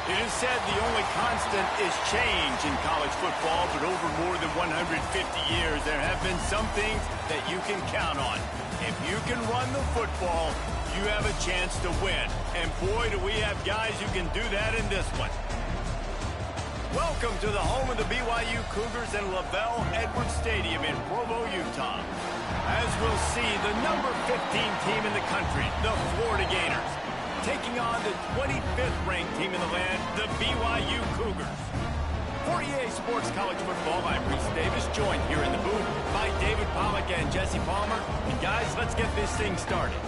It is said the only constant is change in college football, but over more than 150 years, there have been some things that you can count on. If you can run the football, you have a chance to win. And boy, do we have guys who can do that in this one. Welcome to the home of the BYU Cougars and LaVell Edwards Stadium in Provo, Utah. As we'll see, the number 15 team in the country, the Florida Gators, taking on the 25th ranked team in the land, the BYU Cougars. For EA Sports College Football, I'm Reese Davis, joined here in the booth by David Pollack and Jesse Palmer. And guys, let's get this thing started.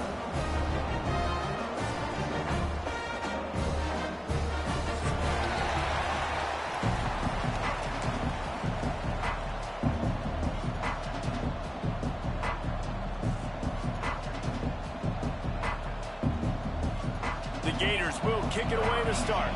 The Gators will kick it away to start.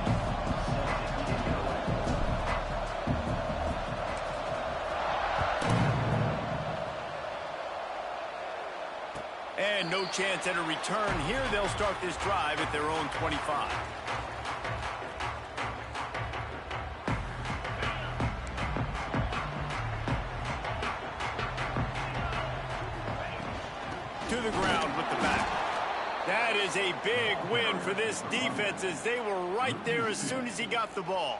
And no chance at a return here. They'll start this drive at their own 25. To the ground with the back. That is a big win for this defense as they were right there as soon as he got the ball.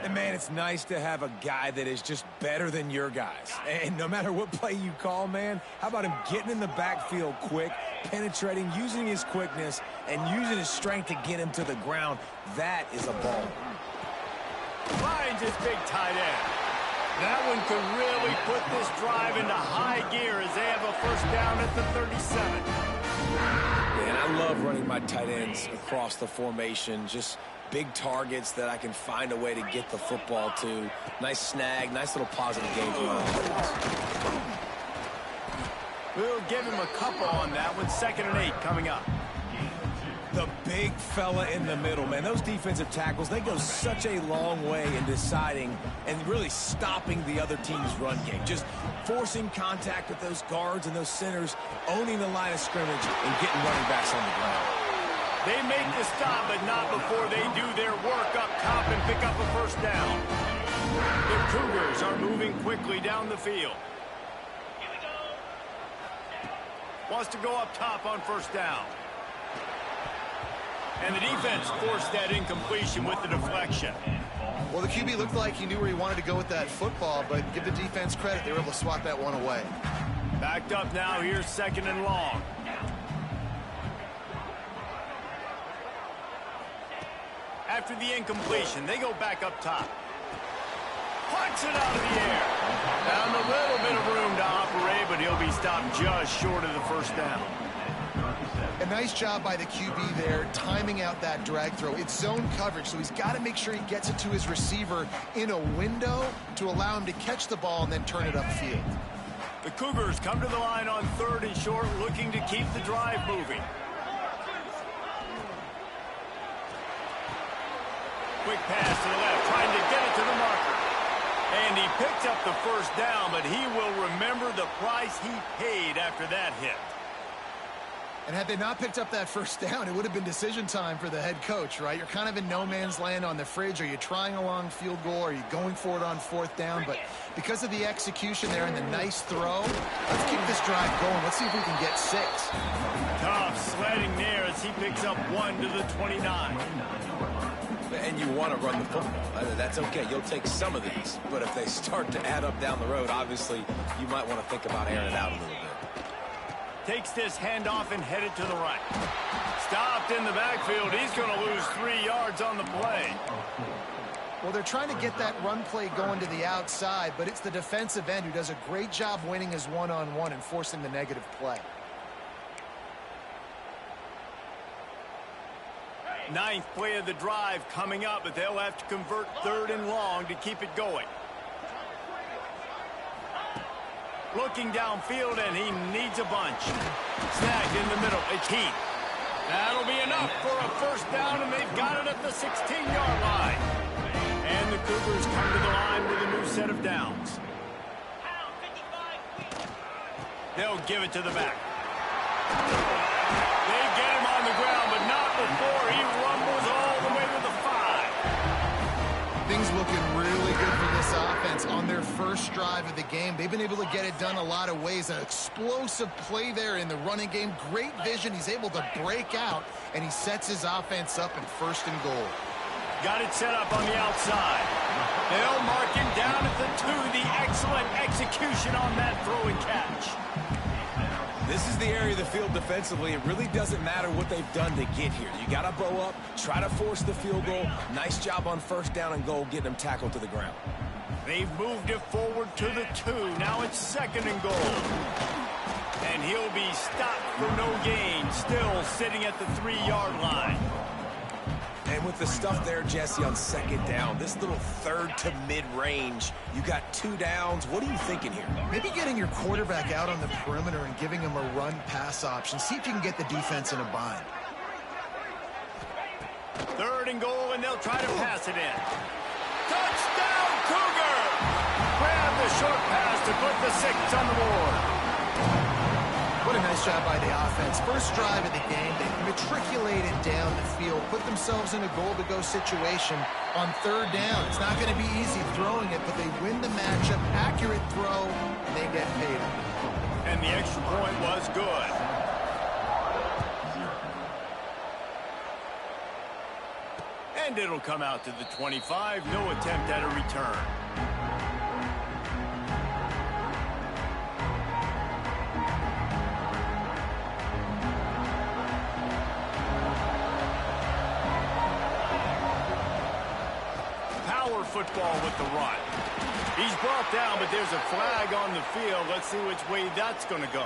And, man, it's nice to have a guy that is just better than your guys. And no matter what play you call, man, how about him getting in the backfield quick, penetrating, using his quickness, and using his strength to get him to the ground. That is a ball. Finds his big tight end. That one could really put this drive into high gear as they have a first down at the 37. And I love running my tight ends across the formation. Just big targets that I can find a way to get the football to. Nice snag, nice little positive game for my offense. We'll give him a couple on that one. 2nd and 8 coming up. The big fella in the middle, man. Those defensive tackles, they go such a long way in deciding and really stopping the other team's run game. Just forcing contact with those guards and those centers, owning the line of scrimmage, and getting running backs on the ground. They make the stop, but not before they do their work up top and pick up a first down. The Cougars are moving quickly down the field. Wants to go up top on first down. And the defense forced that incompletion with the deflection. Well, the QB looked like he knew where he wanted to go with that football, but give the defense credit. They were able to swat that one away. Backed up now. Here's 2nd and long. After the incompletion, they go back up top. Punts it out of the air. Found a little bit of room to operate, but he'll be stopped just short of the first down. A nice job by the QB there, timing out that drag throw. It's zone coverage, so he's got to make sure he gets it to his receiver in a window to allow him to catch the ball and then turn it upfield. The Cougars come to the line on 3rd and short, looking to keep the drive moving. Quick pass to the left, trying to get it to the marker. And he picks up the first down, but he will remember the price he paid after that hit. And had they not picked up that first down, it would have been decision time for the head coach, right? You're kind of in no man's land on the fridge. Are you trying a long field goal? Are you going for it on 4th down? But because of the execution there and the nice throw, let's keep this drive going. Let's see if we can get 6. Tough sledding there as he picks up 1 to the 29. And you want to run the football. That's okay. You'll take some of these. But if they start to add up down the road, obviously you might want to think about airing it out a little bit. Takes this handoff and headed to the right. Stopped in the backfield. He's going to lose 3 yards on the play. Well, they're trying to get that run play going to the outside, but it's the defensive end who does a great job winning his one-on-one and forcing the negative play. 9th play of the drive coming up, but they'll have to convert 3rd and long to keep it going. Looking downfield, and he needs a bunch. Snagged in the middle. It's Heath. That'll be enough for a first down, and they've got it at the 16-yard line. And the Cougars come to the line with a new set of downs. They'll give it to the back. They get him on the ground, but not before he rumbles all the way to the on their first drive of the game. They've been able to get it done a lot of ways. An explosive play there in the running game. Great vision. He's able to break out, and he sets his offense up in 1st and goal. Got it set up on the outside. They'll mark him down at the 2. The excellent execution on that throw and catch. This is the area of the field defensively. It really doesn't matter what they've done to get here. You got to bow up, try to force the field goal. Nice job on 1st down and goal, getting them tackled to the ground. They've moved it forward to the 2. Now it's 2nd and goal. And he'll be stopped for no gain, still sitting at the 3-yard line. And with the stuff there, Jesse, on 2nd down, this little 3rd to mid-range, you got 2 downs. What are you thinking here? Maybe getting your quarterback out on the perimeter and giving him a run-pass option. See if you can get the defense in a bind. 3rd and goal, and they'll try to pass it in. Touchdown, Cougar! Grab the short pass to put the 6 on the board. What a nice job by the offense. First drive of the game, they matriculated down the field, put themselves in a goal-to-go situation on 3rd down. It's not going to be easy throwing it, but they win the matchup. Accurate throw, and they get paid. And the extra point was good. And it'll come out to the 25. No attempt at a return. Football with the run. He's brought down, but there's a flag on the field. Let's see which way that's going to go.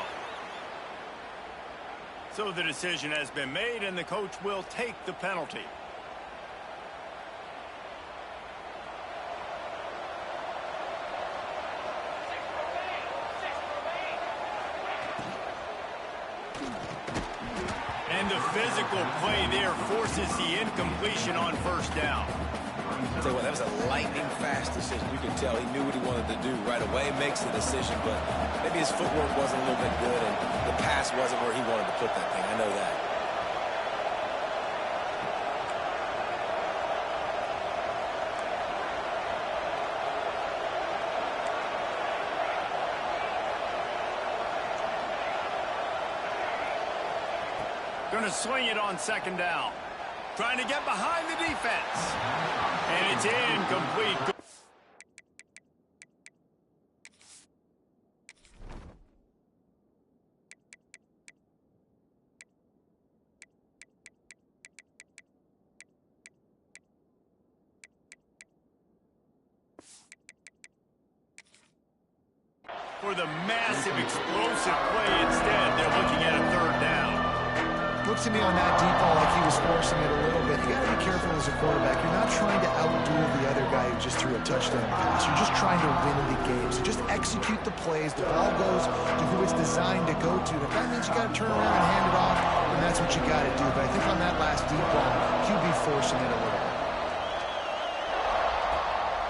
So the decision has been made, and the coach will take the penalty. And the physical play there forces the incompletion on 1st down. I'll tell you what, that was a lightning-fast decision. You can tell he knew what he wanted to do right away, makes the decision, but maybe his footwork wasn't a little bit good, and the pass wasn't where he wanted to put that thing. I know that. Going to swing it on 2nd down. Trying to get behind the defense. And it's incomplete. For the massive explosive play instead, they're looking at a 3rd down. Looked to me on that deep ball like he was forcing it a little bit. You got to be careful as a quarterback. You're not trying to outduel the other guy who just threw a touchdown pass. You're just trying to win the game. So just execute the plays. The ball goes to who it's designed to go to. If that means you got to turn around and hand it off, then that's what you got to do. But I think on that last deep ball, QB forcing it a little bit.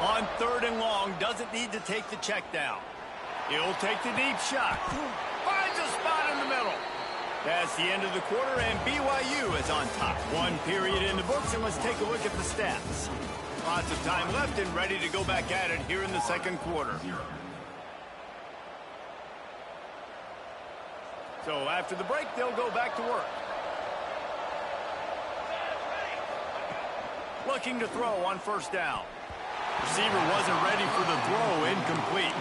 On 3rd and long, doesn't need to take the check down. He'll take the deep shot. Finds a spot in the middle. That's the end of the quarter, and BYU is on top. 1 period in the books, and let's take a look at the stats. Lots of time left and ready to go back at it here in the 2nd quarter. So after the break, they'll go back to work. Looking to throw on 1st down. Receiver wasn't ready for the throw, incomplete.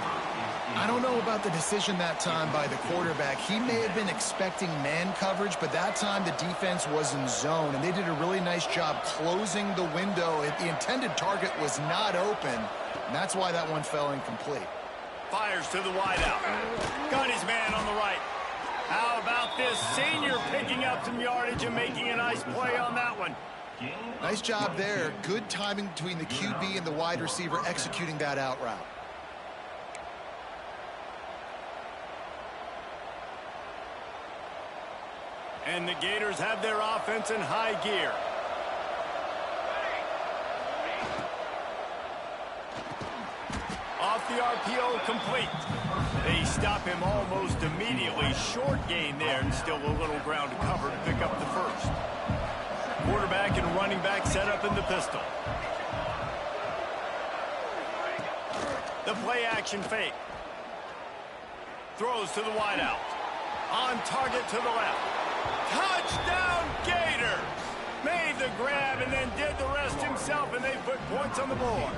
I don't know about the decision that time by the quarterback. He may have been expecting man coverage, but that time the defense was in zone, and they did a really nice job closing the window. The intended target was not open, and that's why that one fell incomplete. Fires to the wideout. Got his man on the right. How about this senior picking up some yardage and making a nice play on that one? Nice job there. Good timing between the QB and the wide receiver executing that out route. And the Gators have their offense in high gear. Off the RPO, complete. They stop him almost immediately. Short gain there, and still a little ground to cover to pick up the 1st. Quarterback and running back set up in the pistol. The play action fake. Throws to the wideout. On target to the left. Touchdown Gators! Made the grab and then did the rest himself, and they put points on the board.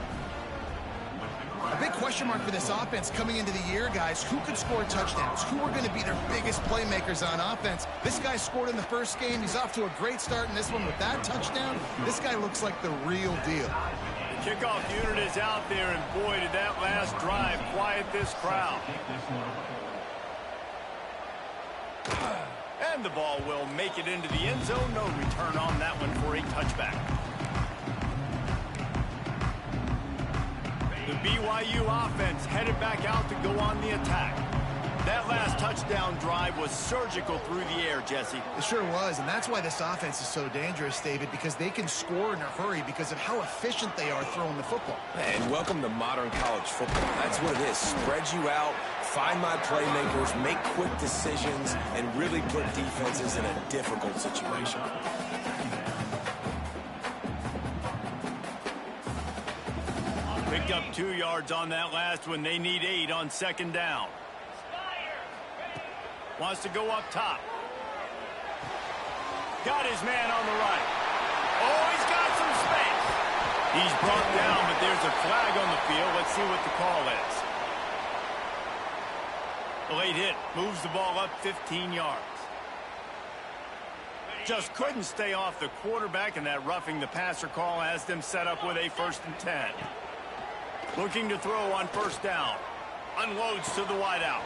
A big question mark for this offense coming into the year, guys. Who could score touchdowns? Who are going to be their biggest playmakers on offense? This guy scored in the first game. He's off to a great start in this one with that touchdown. This guy looks like the real deal. The kickoff unit is out there, and boy, did that last drive quiet this crowd. And the ball will make it into the end zone. No return on that one for a touchback. The BYU offense headed back out to go on the attack. That last touchdown drive was surgical through the air, Jesse. It sure was, and that's why this offense is so dangerous, David, because they can score in a hurry because of how efficient they are throwing the football. And welcome to modern college football. That's what it is. Spread you out, find my playmakers, make quick decisions, and really put defenses in a difficult situation. Picked up 2 yards on that last one. They need 8 on second down. Wants to go up top. Got his man on the right. Oh, he's got some space. He's brought down, but there's a flag on the field. Let's see what the call is. The late hit moves the ball up 15 yards. Just couldn't stay off the quarterback, and that roughing the passer call has them set up with a 1st and 10. Looking to throw on first down. Unloads to the wideout.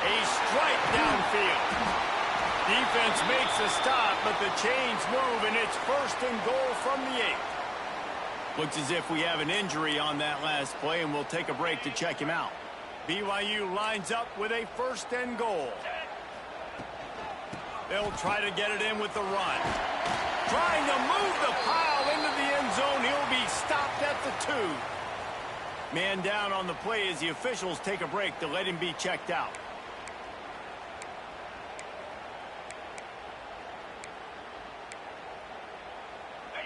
A strike downfield. Defense makes a stop, but the chains move, and it's 1st and goal from the 8. Looks as if we have an injury on that last play, and we'll take a break to check him out. BYU lines up with a 1st and goal. They'll try to get it in with the run. Trying to move the pile into the end zone. He'll be stopped at the 2. Man down on the play as the officials take a break to let him be checked out.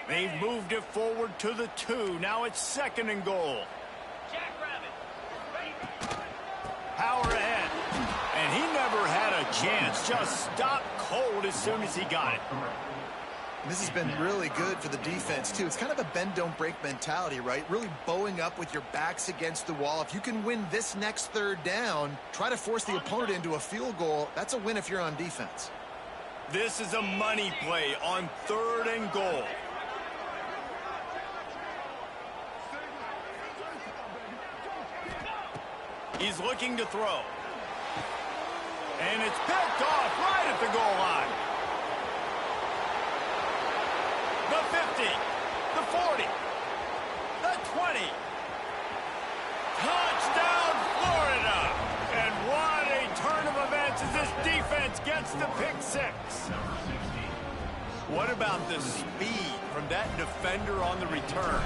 They've moved it forward to the 2. Now it's 2nd and goal. Power ahead. And he never had a chance. Just stopped cold as soon as he got it. This has been really good for the defense, too. It's kind of a bend-don't-break mentality, right? Really bowing up with your backs against the wall. If you can win this next 3rd down, try to force the opponent into a field goal. That's a win if you're on defense. This is a money play on 3rd and goal. He's looking to throw. And it's picked off right at the goal line. The 50, the 40, the 20. Touchdown, Florida. And what a turn of events as this defense gets the pick 6. What about the speed from that defender on the return?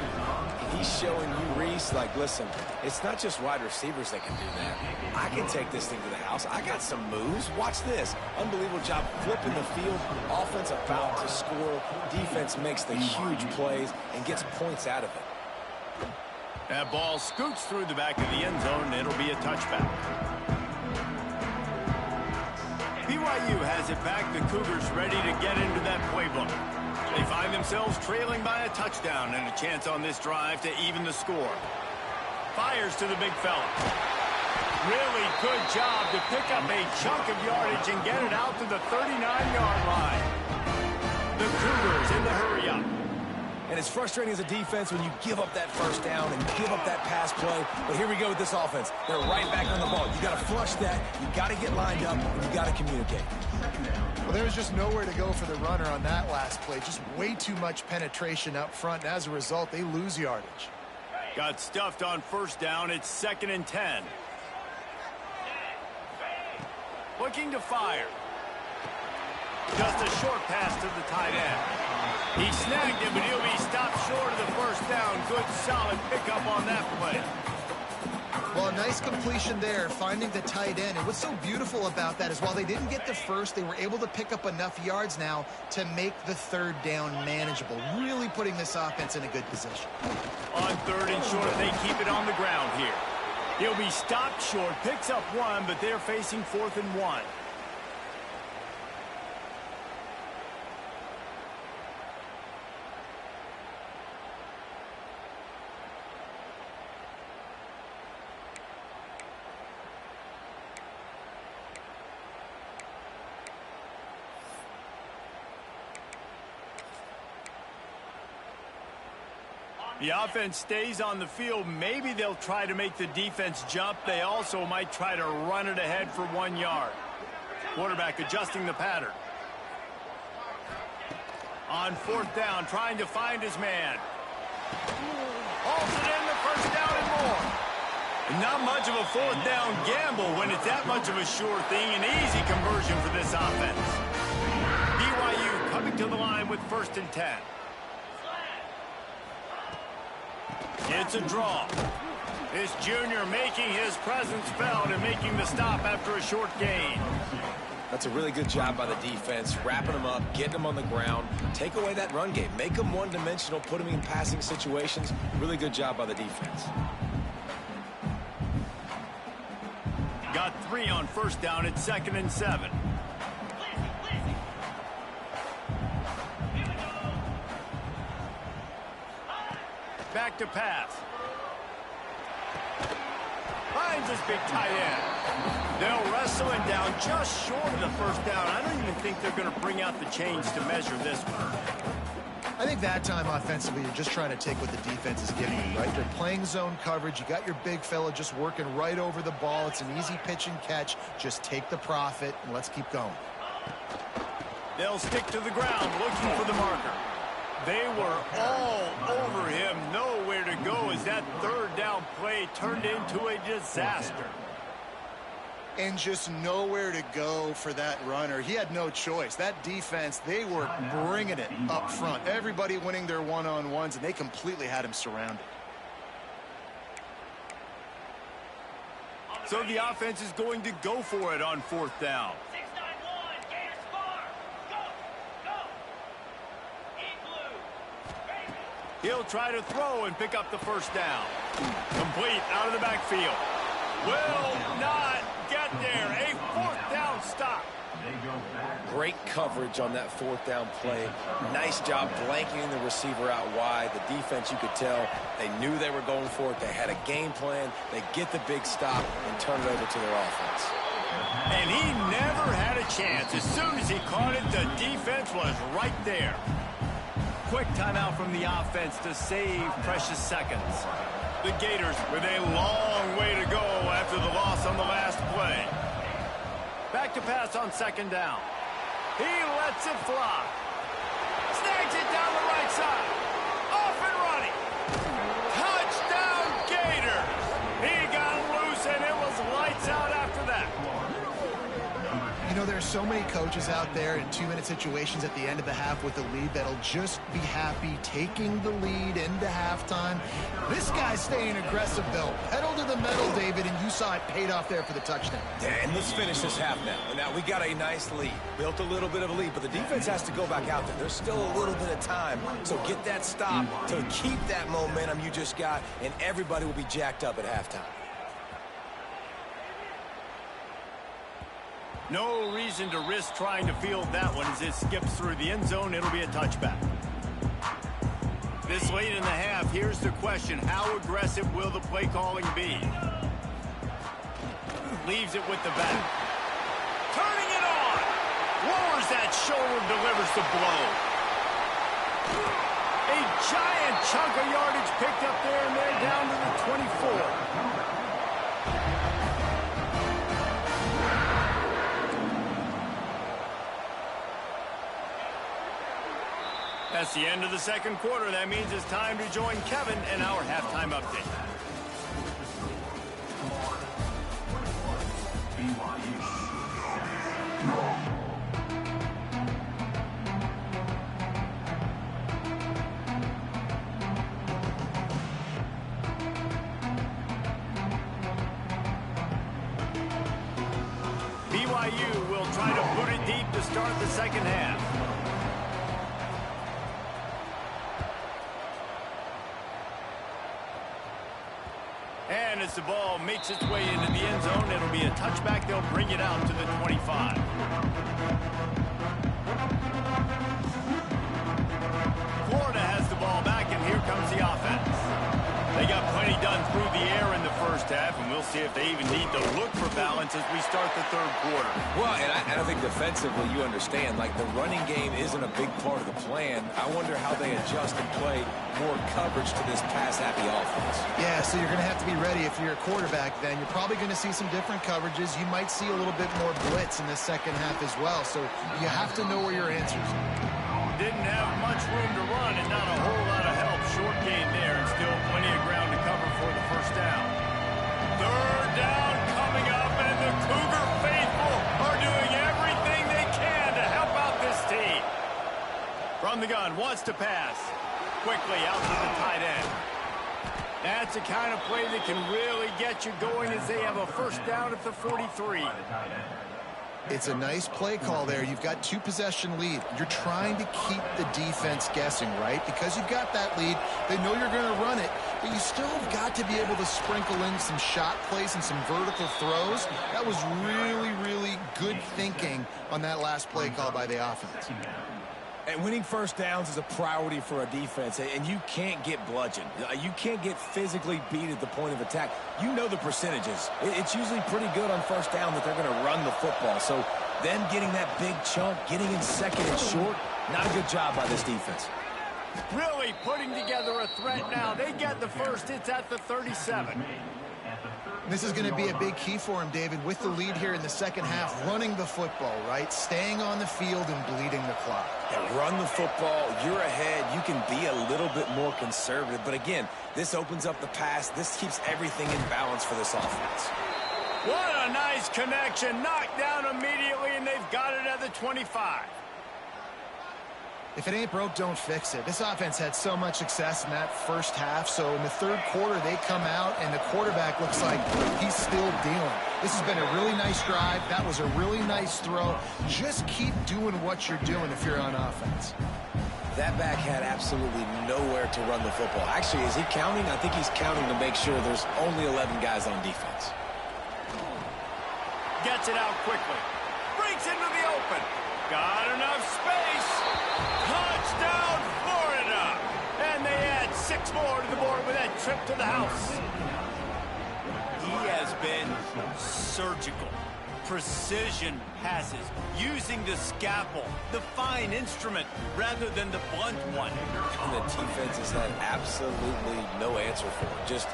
He's showing you, Reese, like, listen, it's not just wide receivers that can do that. I can take this thing to the house. I got some moves. Watch this. Unbelievable job flipping the field. Offense about to score. Defense makes the huge plays and gets points out of it. That ball scoots through the back of the end zone, and it'll be a touchback. BYU has it back. The Cougars ready to get into that playbook. They find themselves trailing by a touchdown and a chance on this drive to even the score. Fires to the big fella. Really good job to pick up a chunk of yardage and get it out to the 39-yard line. The Cougars in the hurry-up. And it's frustrating as a defense when you give up that 1st down and give up that pass play. But here we go with this offense. They're right back on the ball. You got to flush that. You got to get lined up, and you got to communicate. Well, there was just nowhere to go for the runner on that last play. Just way too much penetration up front. And as a result, they lose yardage. Got stuffed on 1st down. It's 2nd and 10. Looking to fire. Just a short pass to the tight end. He snagged him, but he'll be stopped short of the 1st down. Good, solid pickup on that play. Well, a nice completion there, finding the tight end. And what's so beautiful about that is while they didn't get the 1st, they were able to pick up enough yards now to make the 3rd down manageable. Really putting this offense in a good position. On 3rd and short, they keep it on the ground here. He'll be stopped short, picks up one, but they're facing 4th and 1. The offense stays on the field. Maybe they'll try to make the defense jump. They also might try to run it ahead for 1 yard. Quarterback adjusting the pattern. On 4th down, trying to find his man. Hauls it in, the 1st down and more. Not much of a 4th down gamble when it's that much of a sure thing. An easy conversion for this offense. BYU coming to the line with 1st and 10. It's a draw. This junior making his presence felt and making the stop after a short gain. That's a really good job by the defense, wrapping them up, getting them on the ground. Take away that run game. Make them one-dimensional, put them in passing situations. Really good job by the defense. Got 3 on 1st down at 2nd and 7. Back to pass. Finds his big tight end. They'll wrestle him down just short of the 1st down. I don't even think they're going to bring out the chains to measure this one. I think that time offensively, you're just trying to take what the defense is giving you, right? They're playing zone coverage. You got your big fella just working right over the ball. It's an easy pitch and catch. Just take the profit and let's keep going. They'll stick to the ground looking for the marker. They were all over him. Nowhere to go as that 3rd down play turned into a disaster. And just nowhere to go for that runner. He had no choice. That defense, they were bringing it up front. Everybody winning their one-on-ones, and they completely had him surrounded. So the offense is going to go for it on 4th down. He'll try to throw and pick up the 1st down. Complete out of the backfield. Will not get there. A 4th down stop. Great coverage on that 4th down play. Nice job blanketing the receiver out wide. The defense, you could tell, they knew they were going for it. They had a game plan. They get the big stop and turn it over to their offense. And he never had a chance. As soon as he caught it, the defense was right there. Quick timeout from the offense to save precious seconds. The Gators with a long way to go after the loss on the last play. Back to pass on 2nd down. He lets it fly. Snags it down the right side. Off and running. Touchdown Gators. He got loose and it was lights out after that. You know, there's so many coaches out there in 2-minute situations at the end of the half with the lead that'll just be happy taking the lead into halftime. This guy's staying aggressive, though. Pedal to the metal, David, and you saw it paid off there for the touchdown. Yeah, and let's finish this half now. Now, we got a nice lead. Built a little bit of a lead, but the defense has to go back out there. There's still a little bit of time. So get that stop to keep that momentum you just got, and everybody will be jacked up at halftime. No reason to risk trying to field that one as it skips through the end zone. It'll be a touchback. This late in the half, here's the question. How aggressive will the play calling be? Leaves it with the back. Turning it on. Lowers that shoulder, delivers the blow. A giant chunk of yardage picked up there, and they're down to the 24. That's the end of the 2nd quarter. That means it's time to join Kevin in our halftime update. BYU will try to put it deep to start the 2nd half. And a as the ball makes its way into the end zone, it'll be a touchback. They'll bring it out to the 25. Florida has the ball back, and here comes the offense. They got plenty done through the air in the first half, and we'll see if they even need to look for balance as we start the third quarter. Well, and I think defensively, you understand, like the running game isn't a big part of the plan. I wonder how they adjust and play more coverage to this pass-happy offense. Yeah, so you're going to have to be ready if you're a quarterback then. You're probably going to see some different coverages. You might see a little bit more blitz in the second half as well, so you have to know where your answers are. Didn't have much room to run and not a whole lot of help. Short gain there and still plenty of ground to cover for the first down. Third down coming up, and the Cougar faithful are doing everything they can to help out this team. From the gun, wants to pass. Quickly out to the tight end. That's the kind of play that can really get you going as they have a first down at the 43. It's a nice play call there. You've got 2-possession lead. You're trying to keep the defense guessing, right? Because you've got that lead, they know you're going to run it, but you still have got to be able to sprinkle in some shot plays and some vertical throws. That was really, really good thinking on that last play call by the offense. And winning first downs is a priority for a defense, and you can't get bludgeoned. You can't get physically beat at the point of attack. You know the percentages. It's usually pretty good on first down that they're going to run the football. So them getting that big chunk, getting in second and short, not a good job by this defense. Really putting together a threat now. They get the first. It's at the 37. This is going to be a big key for him, David, with the lead here in the second half, running the football, right? Staying on the field and bleeding the clock. Yeah, run the football, you're ahead, you can be a little bit more conservative. But again, this opens up the pass. This keeps everything in balance for this offense. What a nice connection. Knocked down immediately, and they've got it at the 25. If it ain't broke, don't fix it. This offense had so much success in that first half, so in the third quarter, they come out, and the quarterback looks like he's still dealing. This has been a really nice drive. That was a really nice throw. Just keep doing what you're doing if you're on offense. That back had absolutely nowhere to run the football. Actually, is he counting? I think he's counting to make sure there's only 11 guys on defense. Gets it out quickly. Breaks into the open. Got enough space. Touchdown, Florida. And they add 6 more to the board with that trip to the house. He has been surgical. Precision passes, using the scalpel, the fine instrument, rather than the blunt one. And the defense has had absolutely no answer for it. Just,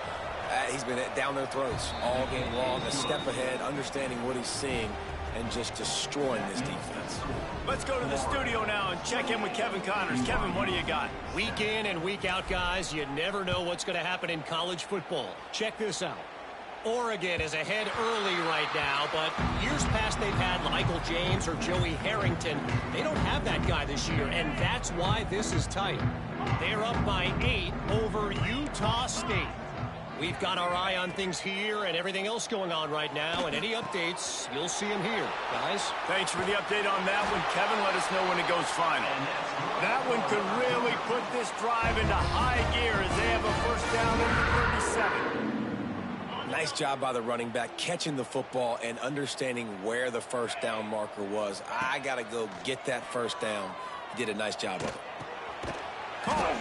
he's been down their throats all game long, a step ahead, understanding what he's seeing, and just destroying this defense. Let's go to the studio now and check in with Kevin Connors. Kevin, what do you got? Week in and week out, guys, you never know what's going to happen in college football. Check this out. Oregon is ahead early right now, but years past they've had Michael James or Joey Harrington. They don't have that guy this year, and that's why this is tight. They're up by 8 over Utah State. We've got our eye on things here and everything else going on right now, and any updates, you'll see them here, guys. Thanks for the update on that one, Kevin. Let us know when it goes final. That one could really put this drive into high gear as they have a first down at the 37. Nice job by the running back, catching the football and understanding where the first down marker was. I got to go get that first down. He did a nice job of it. Caught.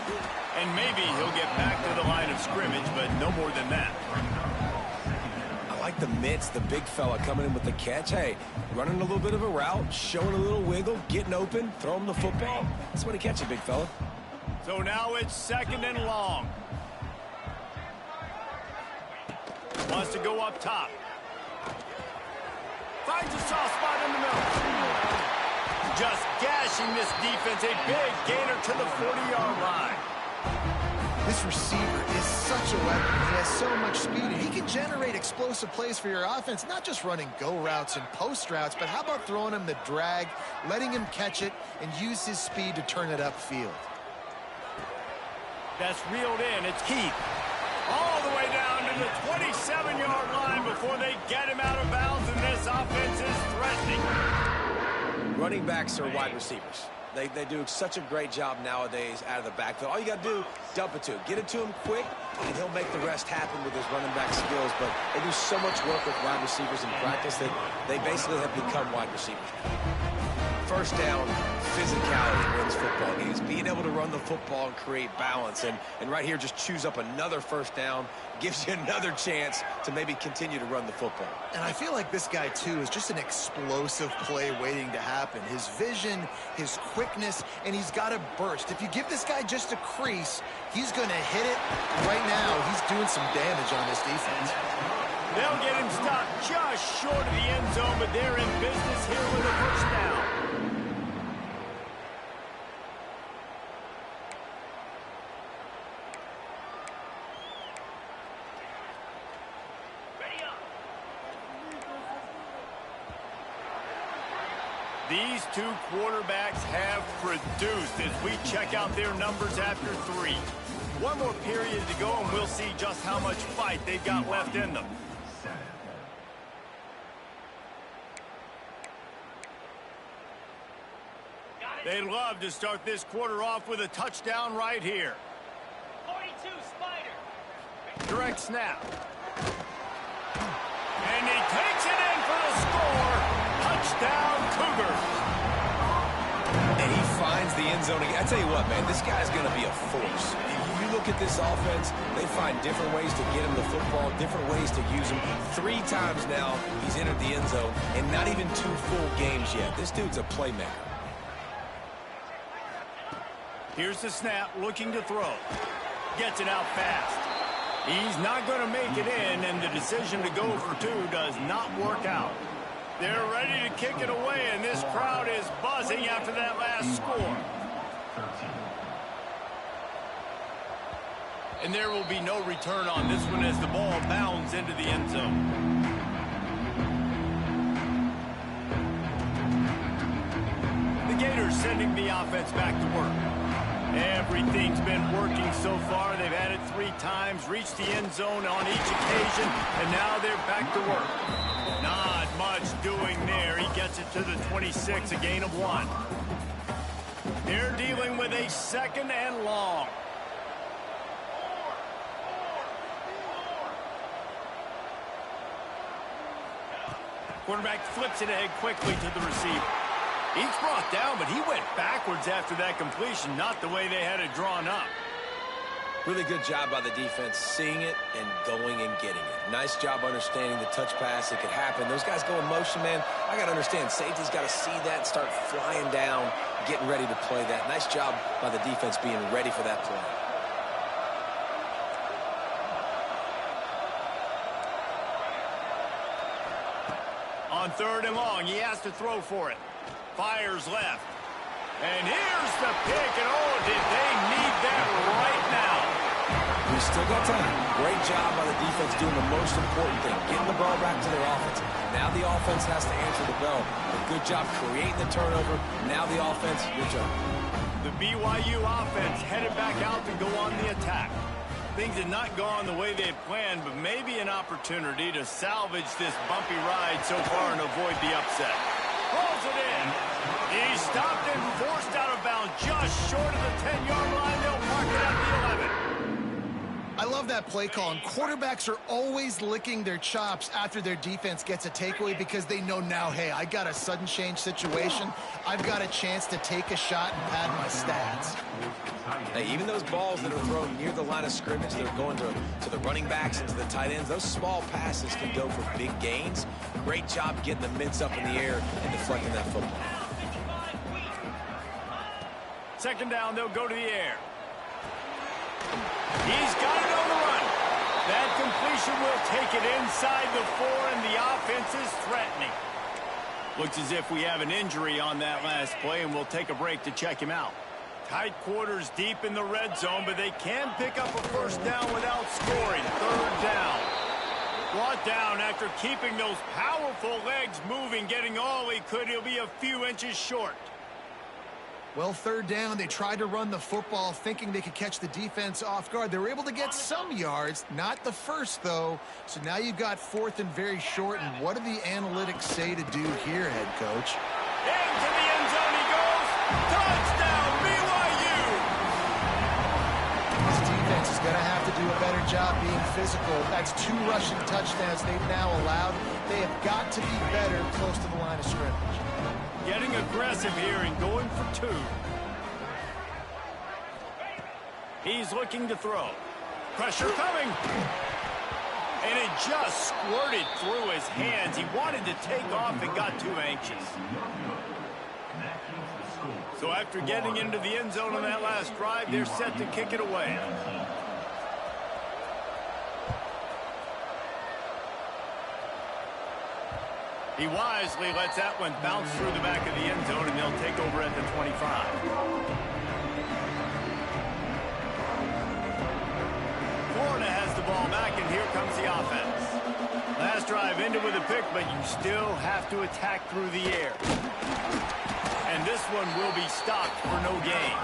And maybe he'll get back to the line of scrimmage, but no more than that. I like the mitts, the big fella coming in with the catch. Hey, running a little bit of a route, showing a little wiggle, getting open, throw him the football. That's what he catches, big fella. So now it's 2nd and long. Wants to go up top. Finds a soft spot in the middle. Just gashing this defense. A big gainer to the 40-yard line. This receiver is such a weapon. He has so much speed, and he can generate explosive plays for your offense, not just running go routes and post routes, but how about throwing him the drag, letting him catch it, and use his speed to turn it upfield. That's reeled in. It's Keith. All the way down to the 27-yard line before they get him out of bounds, and this offense is threatening. Running backs are wide receivers. They do such a great job nowadays out of the backfield. All you got to do, dump it to him. Get it to him quick, and he'll make the rest happen with his running back skills. But they do so much work with wide receivers in practice that they basically have become wide receivers. First down, physicality wins football games. Being able to run the football and create balance. And right here, just choose up another first down. Gives you another chance to maybe continue to run the football. And I feel like this guy, too, is just an explosive play waiting to happen. His vision, his quickness, and he's got a burst. If you give this guy just a crease, he's going to hit it. Right now, he's doing some damage on this defense. They'll get him stopped just short of the end zone, but they're in business here with a first down. These two quarterbacks have produced as we check out their numbers after 3. One more period to go, and we'll see just how much fight they've got left in them. They'd love to start this quarter off with a touchdown right here. 42, Spider. Direct snap. And he takes it in for the score. Touchdown, Cougars. And he finds the end zone again. I tell you what, man, this guy's going to be a force. If you look at this offense, they find different ways to get him the football, different ways to use him. 3 times now he's entered the end zone, and not even 2 full games yet. This dude's a playmaker. Here's the snap, looking to throw. Gets it out fast. He's not going to make it in, and the decision to go for 2 does not work out. They're ready to kick it away, and this crowd is buzzing after that last score. And there will be no return on this one as the ball bounds into the end zone. The Gators sending the offense back to work. Everything's been working so far. They've had it 3 times, reached the end zone on each occasion, and now they're back to work. Not much doing there. He gets it to the 26, a gain of 1. They're dealing with a 2nd and long. Quarterback flips it ahead quickly to the receiver. He's brought down, but he went backwards after that completion, not the way they had it drawn up. Really good job by the defense seeing it and going and getting it. Nice job understanding the touch pass. It could happen. Those guys go in motion, man. I got to understand, safety's got to see that and start flying down, getting ready to play that. Nice job by the defense being ready for that play. On 3rd and long, he has to throw for it. Fires left. And here's the pick, and oh, did they need that right now. We still got time. Great job by the defense doing the most important thing, getting the ball back to their offense. Now the offense has to answer the bell. A good job creating the turnover. Now the offense, your job. The BYU offense headed back out to go on the attack. Things had not gone the way they had planned, but maybe an opportunity to salvage this bumpy ride so far and avoid the upset. Rolls it in. He stopped and forced out of bounds just short of the 10-yard line. They'll mark it at the 11. I love that play call, and quarterbacks are always licking their chops after their defense gets a takeaway because they know now, hey, I got a sudden change situation. I've got a chance to take a shot and pad my stats. Hey, even those balls that are thrown near the line of scrimmage, they're going to the running backs and to the tight ends. Those small passes can go for big gains. Great job getting the mitts up in the air and deflecting that football. 2nd down, they'll go to the air. He's got it on the run. That completion will take it inside the 4, and the offense is threatening. Looks as if we have an injury on that last play, and we'll take a break to check him out. Tight quarters deep in the red zone, but they can pick up a first down without scoring. 3rd down. Brought down after keeping those powerful legs moving, getting all he could. He'll be a few inches short. Well, 3rd down, they tried to run the football thinking they could catch the defense off guard. They were able to get some yards, not the first, though. So now you've got 4th and very short, and what do the analytics say to do here, head coach? Into the end zone he goes. Touchdown, BYU! This defense is going to have to do a better job being physical. That's 2 rushing touchdowns they've now allowed. They have got to be better close to the line of scrimmage. Getting aggressive here and going for 2. He's looking to throw. Pressure coming. And it just squirted through his hands. He wanted to take off and got too anxious. So after getting into the end zone on that last drive, they're set to kick it away. He wisely lets that one bounce through the back of the end zone, and they'll take over at the 25. Florida has the ball back, and here comes the offense. Last drive ended with a pick, but you still have to attack through the air. And this one will be stopped for no gain.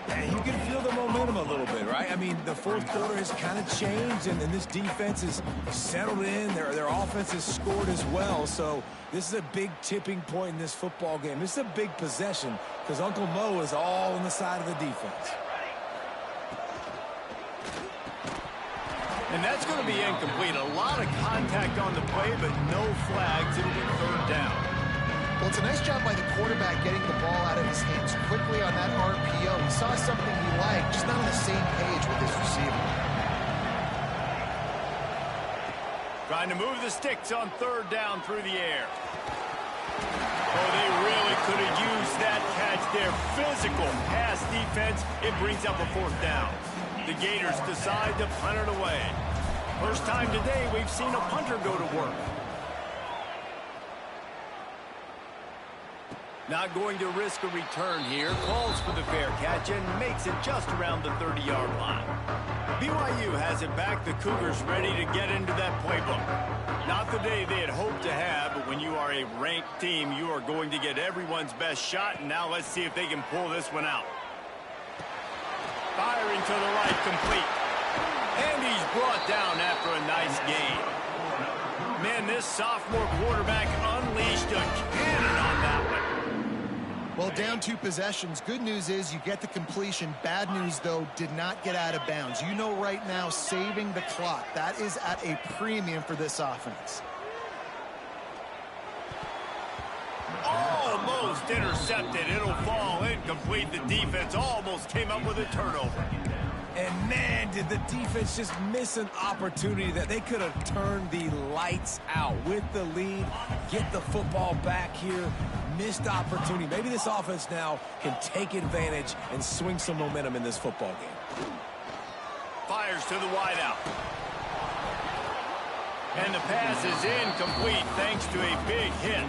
And you can feel the momentum a little bit, right? I mean, the fourth quarter has kind of changed, and this defense is settled in. Their offense has scored as well. So this is a big tipping point in this football game. This is a big possession because Uncle Mo is all on the side of the defense. And that's going to be incomplete. A lot of contact on the play, but no flags. It'll be 3rd down. Well, it's a nice job by the quarterback getting the ball out of his hands quickly on that RPO. He saw something he liked, just not on the same page with his receiver. Trying to move the sticks on 3rd down through the air. Oh, they really could have used that catch there. Physical pass defense. It brings up a 4th down. The Gators decide to punt it away. First time today we've seen a punter go to work. Not going to risk a return here. Calls for the fair catch and makes it just around the 30-yard line. BYU has it back. The Cougars ready to get into that playbook. Not the day they had hoped to have, but when you are a ranked team, you are going to get everyone's best shot. And now let's see if they can pull this one out. Firing to the right, complete. And he's brought down after a nice gain. Man, this sophomore quarterback unleashed a cannon on that one. Well, down 2 possessions. Good news is you get the completion. Bad news, though, did not get out of bounds. You know right now, saving the clock. That is at a premium for this offense. Almost intercepted. It'll fall incomplete. The defense almost came up with a turnover. And, man, did the defense just miss an opportunity that they could have turned the lights out with the lead, get the football back here. Missed opportunity. Maybe this offense now can take advantage and swing some momentum in this football game. Fires to the wideout. And the pass is incomplete thanks to a big hit.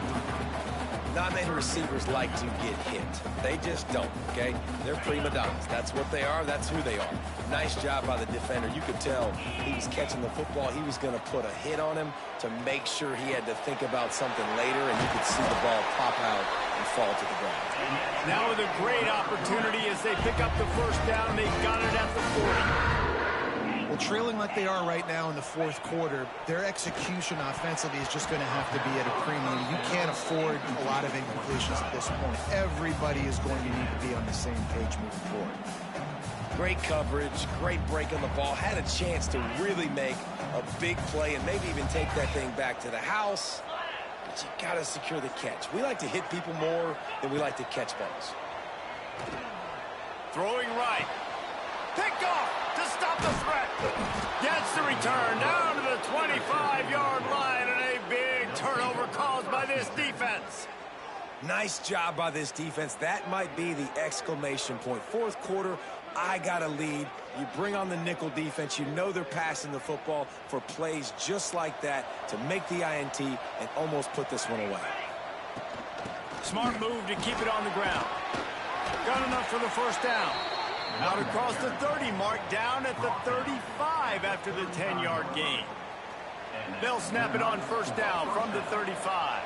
Not many receivers like to get hit. They just don't, okay? They're prima donnas. That's what they are. That's who they are. Nice job by the defender. You could tell he was catching the football. He was going to put a hit on him to make sure he had to think about something later, and you could see the ball pop out and fall to the ground. Now with a great opportunity as they pick up the 1st down. They got it at the 40. Well, trailing like they are right now in the 4th quarter, their execution offensively is just going to have to be at a premium. You can't afford a lot of incompletions at this point. Everybody is going to need to be on the same page moving forward. Great coverage, great break on the ball. Had a chance to really make a big play and maybe even take that thing back to the house. But you got to secure the catch. We like to hit people more than we like to catch balls. Throwing right. Picked off to stop the threat. Gets the return down to the 25-yard line, and a big turnover caused by this defense. Nice job by this defense. That might be the exclamation point. 4th quarter, I got a lead. You bring on the nickel defense. You know they're passing the football for plays just like that to make the INT and almost put this one away. Smart move to keep it on the ground. Got enough for the 1st down. Out across the 30 mark, down at the 35 after the 10-yard gain. They'll snap it on 1st down from the 35.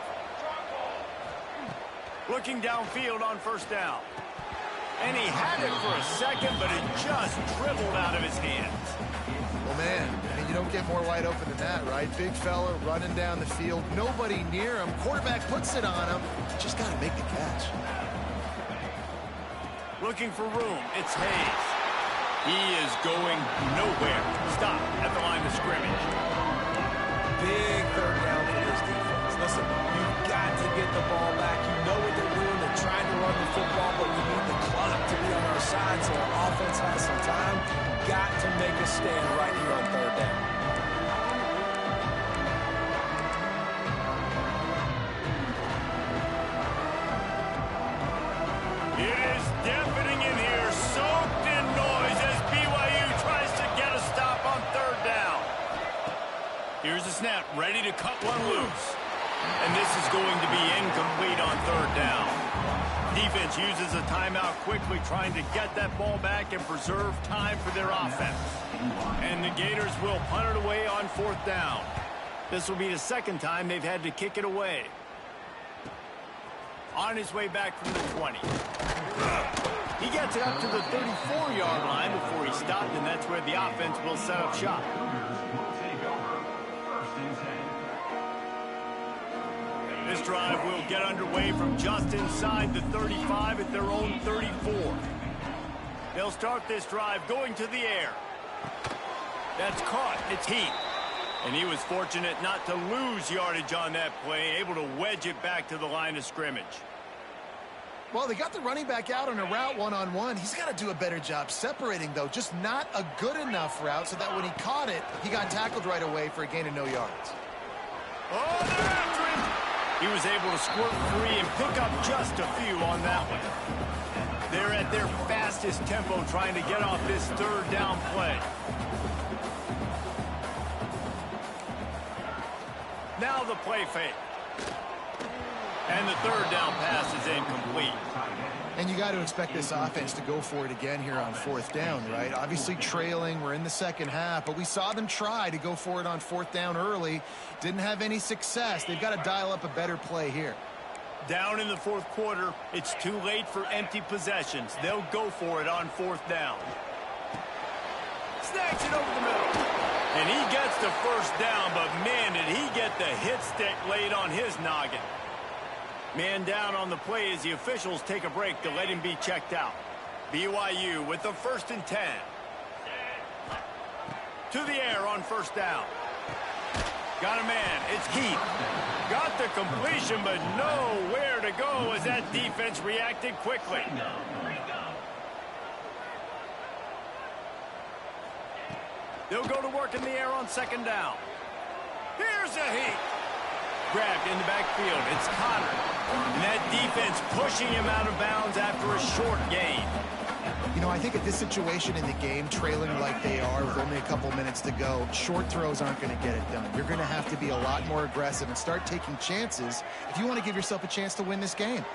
Looking downfield on 1st down. And he had it for a second, but it just dribbled out of his hands. Well, man, I mean, you don't get more wide open than that, right? Big fella running down the field. Nobody near him. Quarterback puts it on him. Just got to make the catch. Looking for room. It's Hayes. He is going nowhere. Stop at the line of scrimmage. Big third down for this defense. Listen, you've got to get the ball back. You know what they're doing. They're trying to run the football, but we need the clock to be on our side so our offense has some time. Got to make a stand right here on third down. It is deafening in here, soaked in noise as BYU tries to get a stop on third down. Here's the snap, ready to cut one loose. And this is going to be incomplete on third down. Defense uses a timeout quickly, trying to get that ball back and preserve time for their offense. And the Gators will punt it away on fourth down. This will be the second time they've had to kick it away. On his way back from the 20. He gets it up to the 34-yard line before he stopped, and that's where the offense will set up shop. This drive will get underway from just inside the 35 at their own 34. They'll start this drive going to the air. That's caught. It's Heath. And he was fortunate not to lose yardage on that play, able to wedge it back to the line of scrimmage. Well, they got the running back out on a route one-on-one. He's got to do a better job separating, though. Just not a good enough route so that when he caught it, he got tackled right away for a gain of no yards. Oh, they're after him. He was able to squirt free and pick up just a few on that one. They're at their fastest tempo trying to get off this third down play. Now the play fake. And the third down pass is incomplete. And you got to expect this offense to go for it again here on fourth down, right? Obviously trailing, we're in the second half, but we saw them try to go for it on fourth down early. Didn't have any success. They've got to dial up a better play here. Down in the fourth quarter, it's too late for empty possessions. They'll go for it on fourth down. Snacks it over the middle. And he gets the first down, but man, did he get the hit stick laid on his noggin. Man down on the play as the officials take a break to let him be checked out. BYU with the 1st and 10. To the air on first down. Got a man. It's Heath. Got the completion, but nowhere to go as that defense reacted quickly. They'll go to work in the air on second down. Here's a Heath. Grabbed in the backfield. It's Connor. And that defense pushing him out of bounds after a short gain. You know, I think at this situation in the game, trailing like they are with only a couple minutes to go, short throws aren't going to get it done. You're going to have to be a lot more aggressive and start taking chances if you want to give yourself a chance to win this game.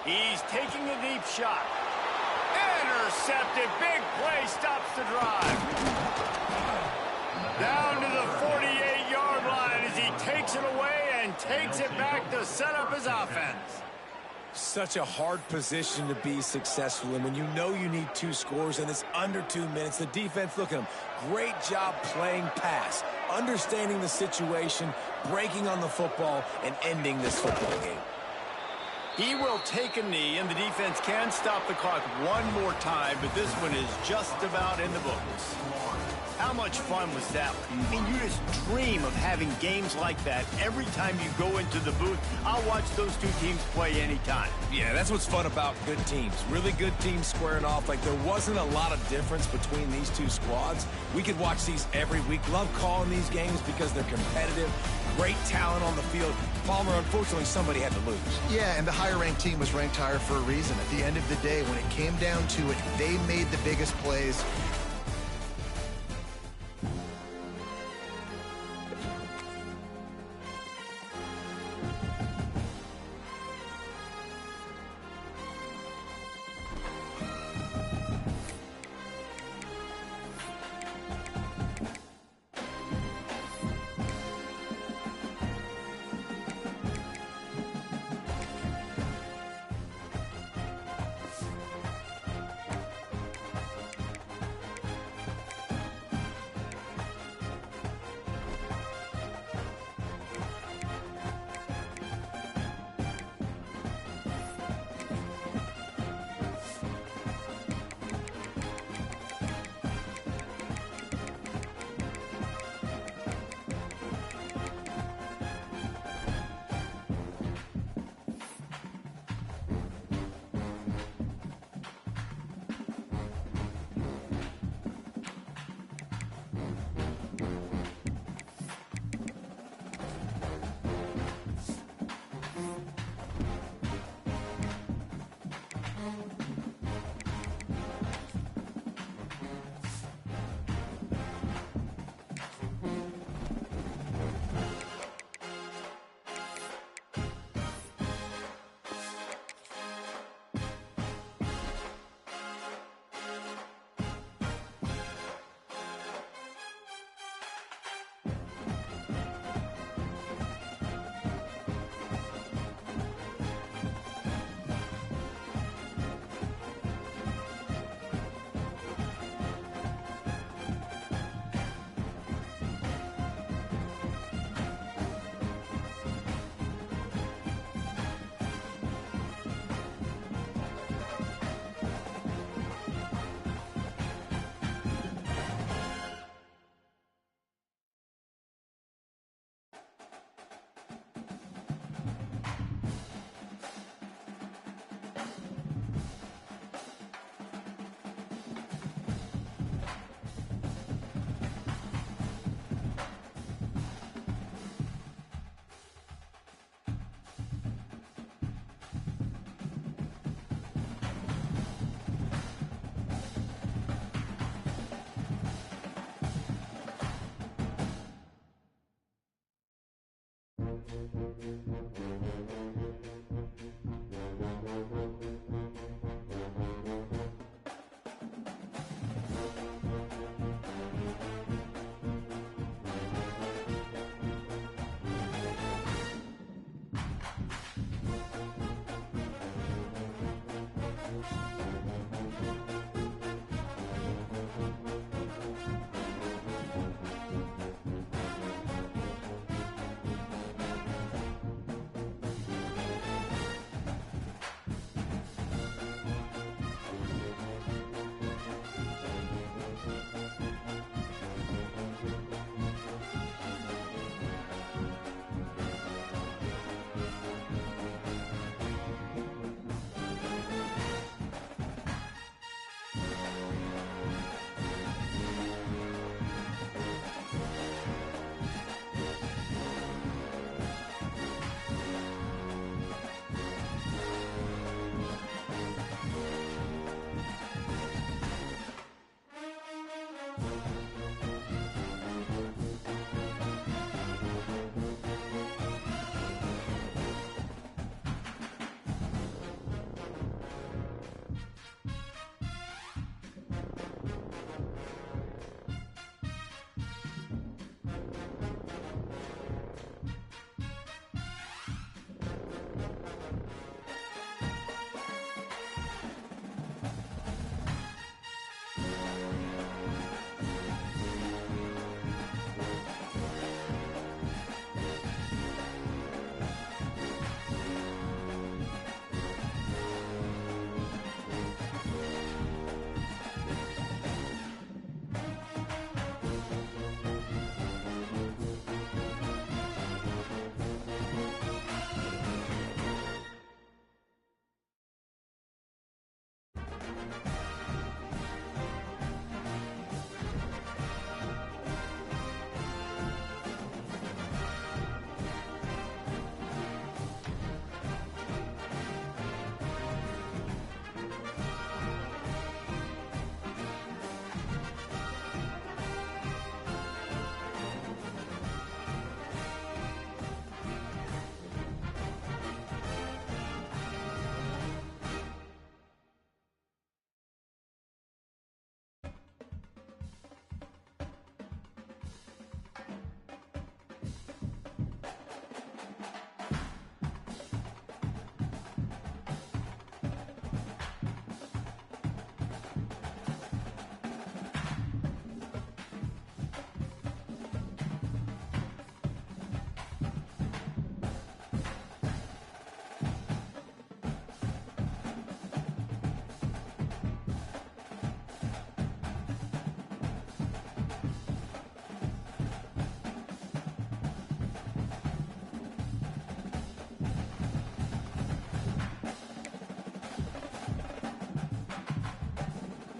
He's taking a deep shot. Intercepted. Big play stops the drive. Down to the 48-yard line as he takes it away and takes it back to set up his offense. Such a hard position to be successful in when you know you need 2 scores and it's under 2 minutes. The defense, look at him. Great job playing pass, understanding the situation, breaking on the football, and ending this football game. He will take a knee, and the defense can stop the clock one more time, but this one is just about in the books. How much fun was that? I mean, you just dream of having games like that every time you go into the booth. I'll watch those two teams play anytime. Yeah, that's what's fun about good teams. Really good teams squaring off. Like, there wasn't a lot of difference between these two squads. We could watch these every week. Love calling these games because they're competitive. Great talent on the field. Palmer, unfortunately, somebody had to lose. Yeah, and the higher-ranked team was ranked higher for a reason. At the end of the day, when it came down to it, they made the biggest plays.